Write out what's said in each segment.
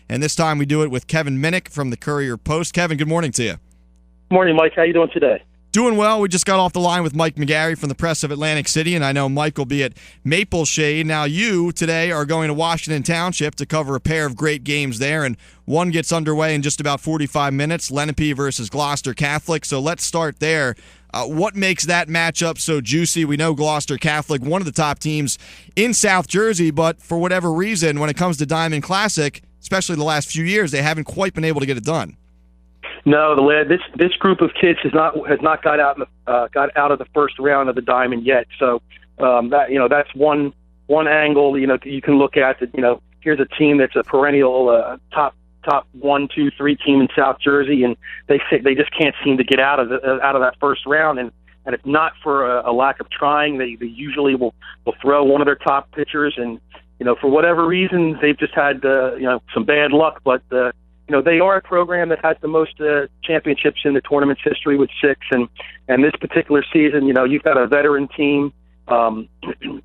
and this time we do it with Kevin Minnick from the Courier-Post. Kevin, good morning to you. Morning, Mike. How you doing today? Doing well. We just got off the line with Mike McGarry from the Press of Atlantic City, and I know Mike will be at Maple Shade. Now, you today are going to Washington Township to cover a pair of great games there, and one gets underway in just about 45 minutes, Lenape versus Gloucester Catholic. So let's start there. What makes that matchup so juicy? We know Gloucester Catholic, one of the top teams in South Jersey, but for whatever reason, when it comes to Diamond Classic, especially the last few years, they haven't quite been able to get it done. No, this group of kids has not got out of the first round of the Diamond yet. So that's one angle you can look at. That here's a team that's a perennial top 1, 2, 3 team in South Jersey, and they just can't seem to get out of that first round. And if not for a lack of trying, they usually will throw one of their top pitchers. And for whatever reason, they've just had some bad luck, but. They are a program that has the most championships in the tournament's history with 6, and this particular season, you've got a veteran team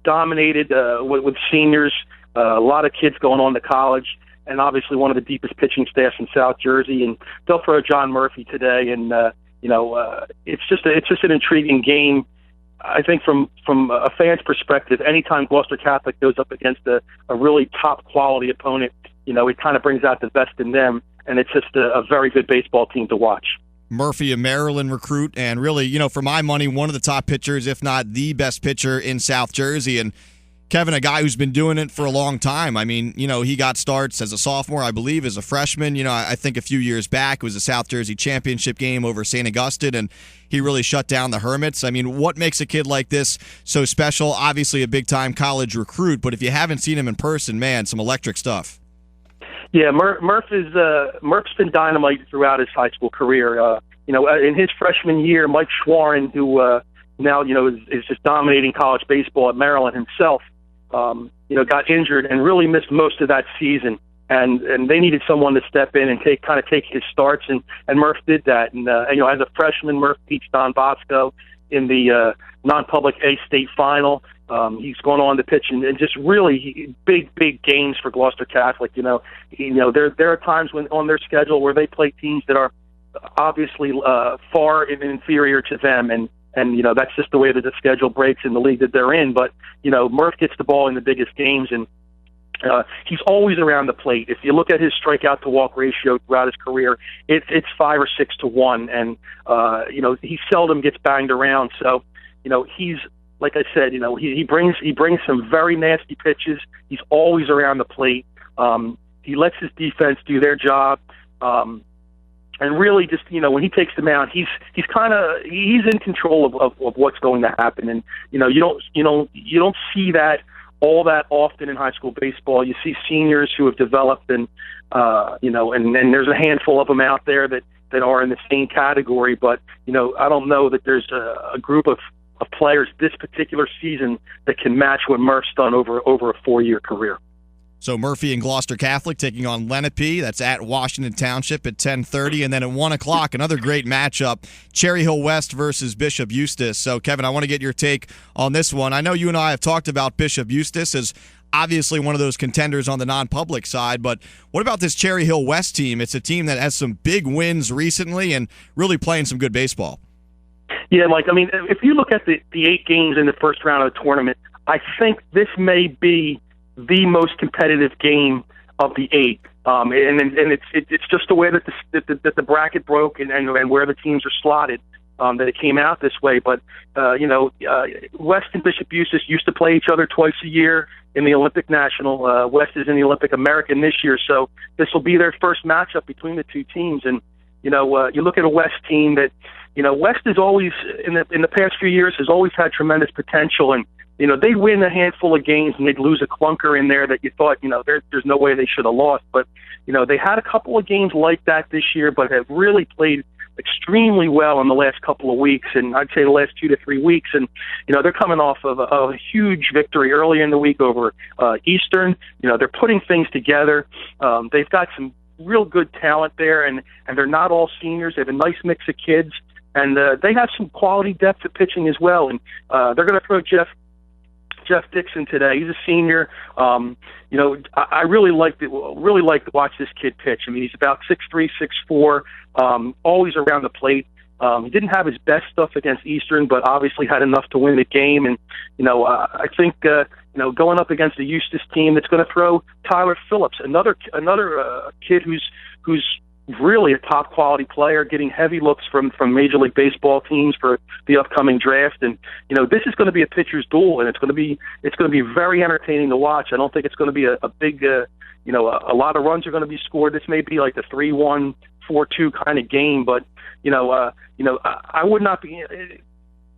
dominated with seniors, a lot of kids going on to college, and obviously one of the deepest pitching staffs in South Jersey. And they'll throw John Murphy today, and it's just an intriguing game. I think from a fan's perspective, anytime Gloucester Catholic goes up against a really top quality opponent, it kind of brings out the best in them. And it's just a very good baseball team to watch. Murphy, a Maryland recruit, and really, for my money, one of the top pitchers, if not the best pitcher in South Jersey. And Kevin, a guy who's been doing it for a long time. I mean, he got starts as a sophomore, I believe, as a freshman. I think a few years back it was a South Jersey championship game over St. Augustine, and he really shut down the Hermits. I mean, what makes a kid like this so special? Obviously a big-time college recruit, but if you haven't seen him in person, man, some electric stuff. Yeah, Murph's been dynamite throughout his high school career. In his freshman year, Mike Schwarin, who now is just dominating college baseball at Maryland himself, got injured and really missed most of that season. And they needed someone to step in and take his starts, and Murph did that. And as a freshman, Murph beat Don Bosco in the non-public A state final. He's going on to pitch and just really big games for Gloucester Catholic. There are times when on their schedule where they play teams that are obviously far inferior to them, and that's just the way that the schedule breaks in the league that they're in. But Murph gets the ball in the biggest games, and he's always around the plate. If you look at his strikeout to walk ratio throughout his career, it's 5 or 6 to 1, and he seldom gets banged around. So he's, like I said, he brings some very nasty pitches. He's always around the plate. He lets his defense do their job, and really just when he takes the mound, he's in control of what's going to happen. And you don't see that all that often in high school baseball. You see seniors who have developed, and and there's a handful of them out there that are in the same category. But I don't know that there's a group of players this particular season that can match what Murph's done over a 4-year career. So Murphy and Gloucester Catholic taking on Lenape. That's at Washington Township at 10:30. And then at 1 o'clock, another great matchup, Cherry Hill West versus Bishop Eustace. So, Kevin, I want to get your take on this one. I know you and I have talked about Bishop Eustace as obviously one of those contenders on the non-public side, but what about this Cherry Hill West team? It's a team that has some big wins recently and really playing some good baseball. Yeah, Mike, I mean, if you look at the 8 games in the first round of the tournament, I think this may be the most competitive game of the 8. And it's just the way that the bracket broke and where the teams are slotted that it came out this way. But, West and Bishop Eustace used to play each other twice a year in the Olympic National. West is in the Olympic American this year, so this will be their first matchup between the two teams. And, you look at a West team that, West is always, in the past few years, has always had tremendous potential. And, they'd win a handful of games and they'd lose a clunker in there that you thought, there's no way they should have lost. But, they had a couple of games like that this year, but have really played extremely well in the last couple of weeks, and I'd say the last 2 to 3 weeks. And, they're coming off of a huge victory early in the week over Eastern. They're putting things together. They've got some real good talent there, and they're not all seniors. They have a nice mix of kids, and they have some quality depth of pitching as well. And they're going to throw Jeff Jeff Dixon today. He's a senior. I really like to watch this kid pitch. I mean, he's about 6'3", 6'4", always around the plate. He didn't have his best stuff against Eastern, but obviously had enough to win the game. And I think going up against the Eustace team that's going to throw Tyler Phillips, another kid who's really a top quality player, getting heavy looks from Major League Baseball teams for the upcoming draft. And this is going to be a pitcher's duel, and it's going to be very entertaining to watch. I don't think it's going to be a big a lot of runs are going to be scored. This may be like the 3-1, 4-2 kind of game, but I would not be.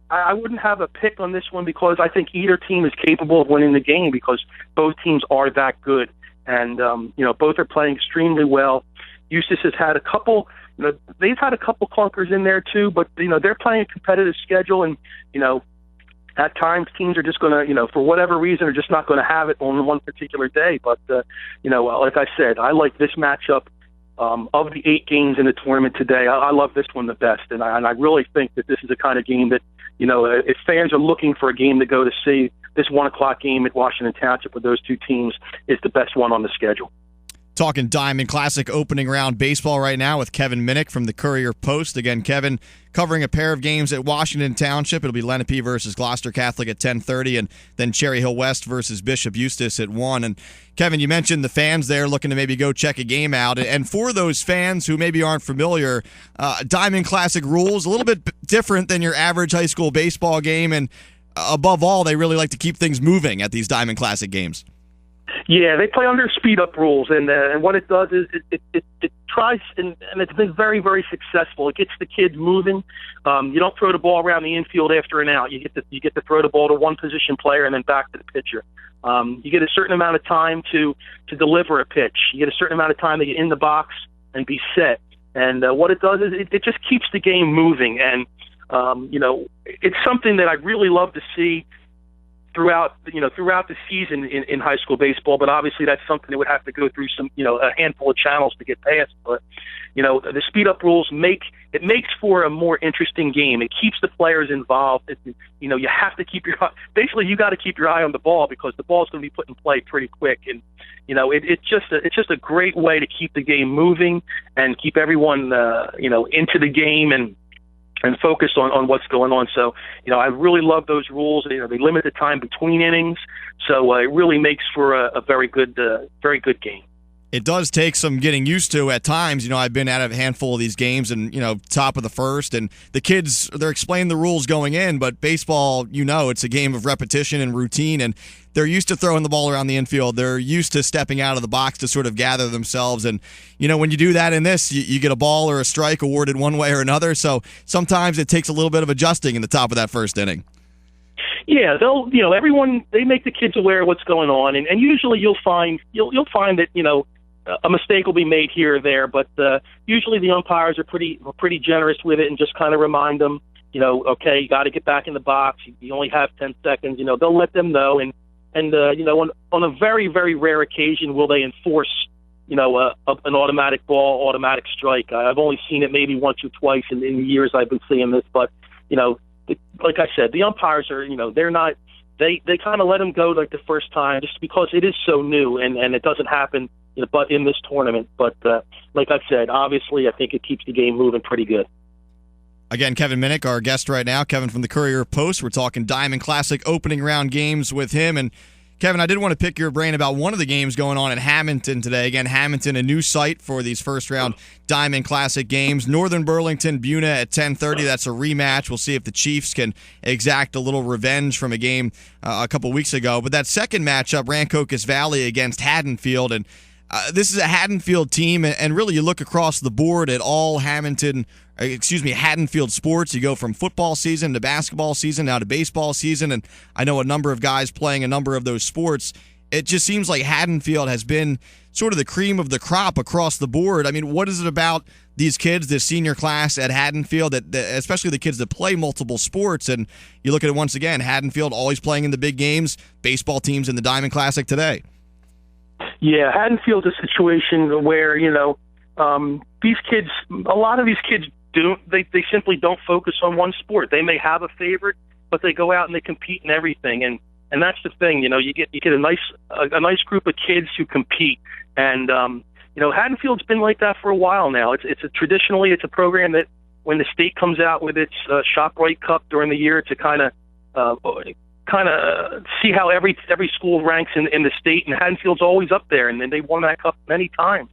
I wouldn't have a pick on this one because I think either team is capable of winning the game because both teams are that good, and both are playing extremely well. Eustace has had a couple. They've had a couple clunkers in there too, but they're playing a competitive schedule, and at times teams are just going to, for whatever reason, are just not going to have it on one particular day. But like I said, I like this matchup. Of the 8 games in the tournament today, I love this one the best, and I really think that this is the kind of game that, if fans are looking for a game to go to see, this 1 o'clock game at Washington Township with those two teams is the best one on the schedule. Talking Diamond Classic opening round baseball right now with Kevin Minnick from the Courier-Post. Again, Kevin covering a pair of games at Washington Township. It'll be Lenape versus Gloucester Catholic at 10:30, and then Cherry Hill West versus Bishop Eustace at 1. And Kevin, you mentioned the fans there looking to maybe go check a game out. And for those fans who maybe aren't familiar, Diamond Classic rules a little bit different than your average high school baseball game. And above all, they really like to keep things moving at these Diamond Classic games. Yeah, they play under speed-up rules, and what it does is it tries, and it's been very, very successful. It gets the kids moving. You don't throw the ball around the infield after an out. You get to throw the ball to one position player and then back to the pitcher. You get a certain amount of time to deliver a pitch. You get a certain amount of time to get in the box and be set. And what it does is it just keeps the game moving, and it's something that I really love to see throughout the season in high school baseball, but obviously that's something that would have to go through some a handful of channels to get past. But the speed up rules makes for a more interesting game. It keeps the players involved. You have to keep your you got to keep your eye on the ball because the ball's going to be put in play pretty quick, and it's just a great way to keep the game moving and keep everyone into the game and focus on what's going on. So, I really love those rules. They limit the time between innings, so it really makes for a very good game. It does take some getting used to at times. I've been at a handful of these games and, top of the first, and the kids, they're explaining the rules going in, but baseball, it's a game of repetition and routine, and they're used to throwing the ball around the infield. They're used to stepping out of the box to sort of gather themselves, and, when you do that in this, you get a ball or a strike awarded one way or another, so sometimes it takes a little bit of adjusting in the top of that first inning. Yeah, everyone, they make the kids aware of what's going on, and usually you'll find that, a mistake will be made here or there, but usually the umpires are pretty generous with it and just kind of remind them, okay, you got to get back in the box. You only have 10 seconds. They'll let them know, and on a very, very rare occasion will they enforce, an automatic ball, automatic strike. I've only seen it maybe once or twice in the years I've been seeing this, but like I said, the umpires are, they're not. They kind of let them go like the first time just because it is so new and it doesn't happen. But in this tournament, but like I said, obviously I think it keeps the game moving pretty good. Again, Kevin Minnick, our guest right now, Kevin from the Courier-Post. We're talking Diamond Classic opening round games with him. And Kevin, I did want to pick your brain about one of the games going on in Hamilton today. Again, Hamilton, a new site for these first-round Diamond Classic games. Northern Burlington, Buna at 10:30. That's a rematch. We'll see if the Chiefs can exact a little revenge from a game a couple weeks ago. But that second matchup, Rancocas Valley against Haddonfield, and this is a Haddonfield team, and really you look across the board at all Haddonfield sports. You go from football season to basketball season, now to baseball season, and I know a number of guys playing a number of those sports. It just seems like Haddonfield has been sort of the cream of the crop across the board. I mean, what is it about these kids, this senior class at Haddonfield, that especially the kids that play multiple sports, and you look at it once again, Haddonfield always playing in the big games, baseball teams in the Diamond Classic today. Yeah, Haddonfield's a situation where, these kids, a lot of these kids they simply don't focus on one sport. They may have a favorite, but they go out and they compete in everything. And, And that's the thing, you get a nice group of kids who compete, and Haddonfield's been like that for a while now. Traditionally it's a program that when the state comes out with its ShopRite Cup during the year to kind of see how every school ranks in the state, and Haddonfield's always up there, and then they've won that cup many times.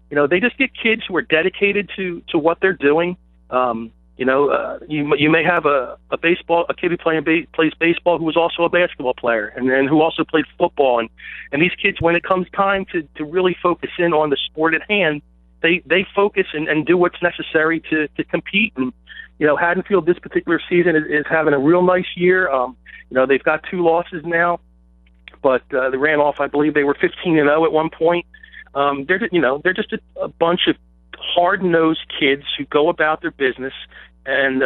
They just get kids who are dedicated to what they're doing. You may have a kid who plays baseball who was also a basketball player, and who also played football. And these kids, when it comes time to really focus in on the sport at hand, they focus and do what's necessary to compete. And Haddonfield this particular season is having a real nice year. They've got 2 losses now, but they ran off. I believe they were 15-0 at one point. They're just a bunch of hard-nosed kids who go about their business and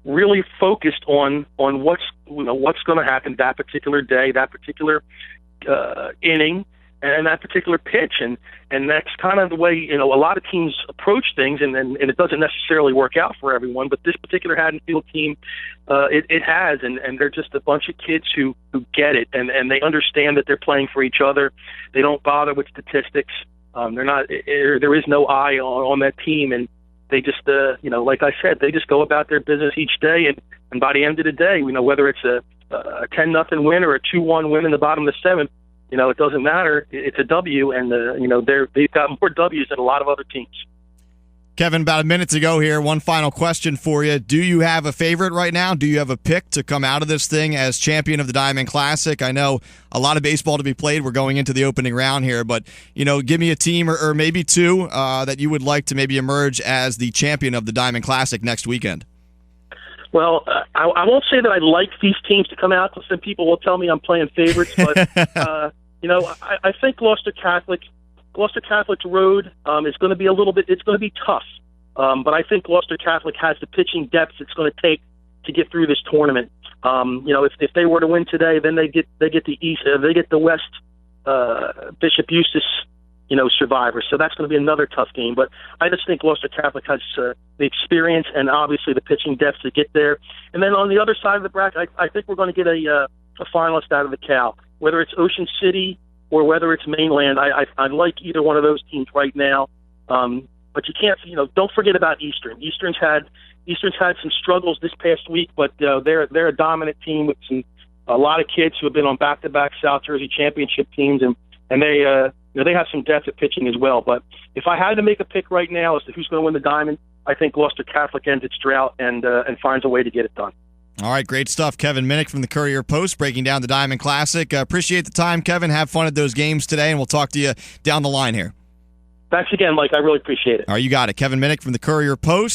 really focused on what's going to happen that particular day, that particular inning, and that particular pitch, and that's kind of the way a lot of teams approach things, and it doesn't necessarily work out for everyone. But this particular Haddonfield team, it has, and they're just a bunch of kids who get it, and they understand that they're playing for each other. They don't bother with statistics. They're not. There is no I on that team, and they just, like I said, they just go about their business each day, and by the end of the day, whether it's a 10-0 win or a 2-1 win in the bottom of the 7th, it doesn't matter. It's a W, and they've got more W's than a lot of other teams. Kevin, about a minute to go here. One final question for you. Do you have a favorite right now? Do you have a pick to come out of this thing as champion of the Diamond Classic? I know a lot of baseball to be played. We're going into the opening round here, but give me a team or maybe 2 that you would like to maybe emerge as the champion of the Diamond Classic next weekend. Well, I won't say that I like these teams to come out, because some people will tell me I'm playing favorites, but I think Gloucester Catholic's road is going to be it's going to be tough. But I think Gloucester Catholic has the pitching depth it's going to take to get through this tournament. If they were to win today, then they get the East, they get the West Bishop Eustace, survivors. So that's going to be another tough game. But I just think Gloucester Catholic has the experience and obviously the pitching depth to get there. And then on the other side of the bracket, I think we're going to get a finalist out of the Cal, whether it's Ocean City or whether it's Mainland. I like either one of those teams right now. But you can't, don't forget about Eastern. Eastern's had some struggles this past week, but they're a dominant team with a lot of kids who have been on back-to-back South Jersey championship teams, and they have some depth at pitching as well. But if I had to make a pick right now as to who's going to win the Diamond, I think Gloucester Catholic ends its drought and finds a way to get it done. All right, great stuff. Kevin Minnick from the Courier-Post breaking down the Diamond Classic. Appreciate the time, Kevin. Have fun at those games today, and we'll talk to you down the line here. Thanks again, Mike. I really appreciate it. All right, you got it. Kevin Minnick from the Courier-Post.